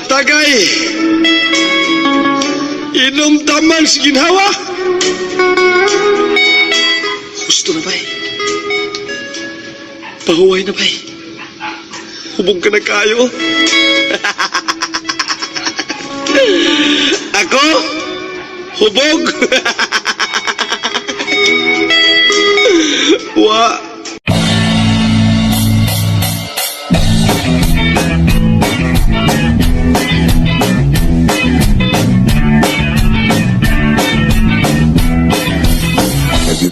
Tagay, inom taman si ginhawa. Gusto na bay, pahuway na bay, hubog ka na kayo. Ako, hubog. Wa.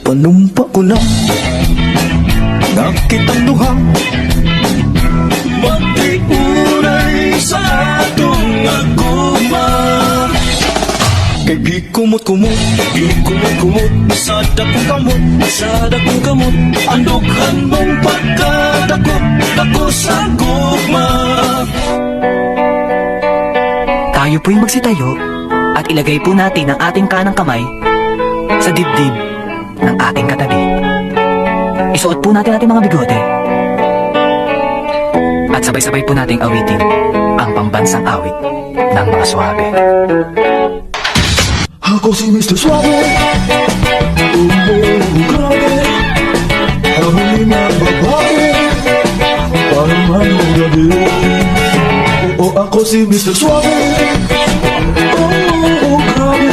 Panumpa ko na nakitang duha magtiuray sa atong aguma. Kay gikumot-kumot sa dakong kamot ang dughan mong pagkadakot dako sa gugma. Tayo po'y magsitayo at ilagay po natin ang ating kanang kamay sa dibdib ng ating katabi. Isuot po natin ating mga bigote at sabay-sabay po nating awitin ang pambansang awit ng mga swabe. Ako si Mr. Suave, grabe, huli na babae, parang manong gabi. Oo, ako si Mr. Suave, grabe,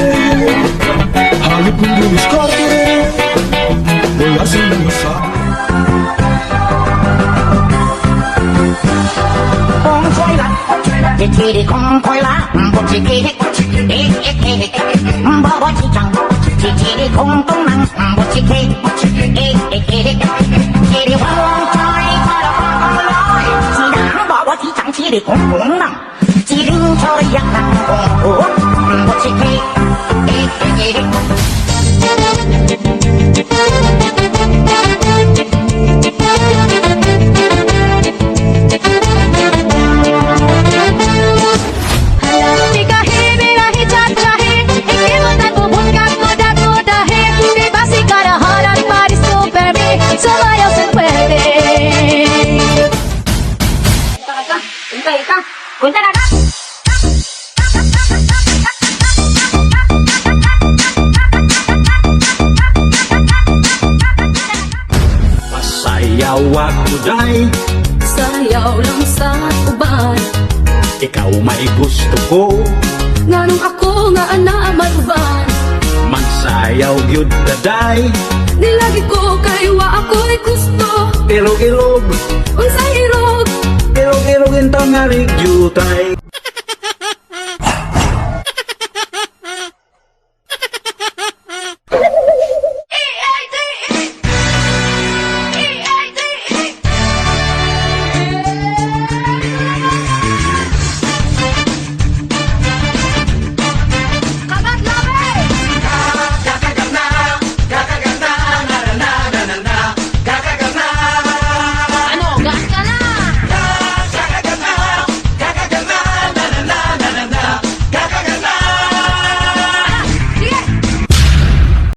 halip kong dumiskarte, wala silang masabi. Kung ko'y titiri kung ko'y butsikiri, babachikang, titiri kung tunang, butsikiri, tiri wang choy, parang sidang babachikang, tiri kung tunang, tiring choy yakang kung butsikiri. Punta na ka! Pasayaw ako day, sayaw lang sa uban. ikaw may gusto ko, Nganong ako nga ana maruban. magsayaw gyud daday, Nilagi ko kay wa ako'y gusto. ilog-ilog, Unsay irog, ilog-ilog intang nga rigyutay.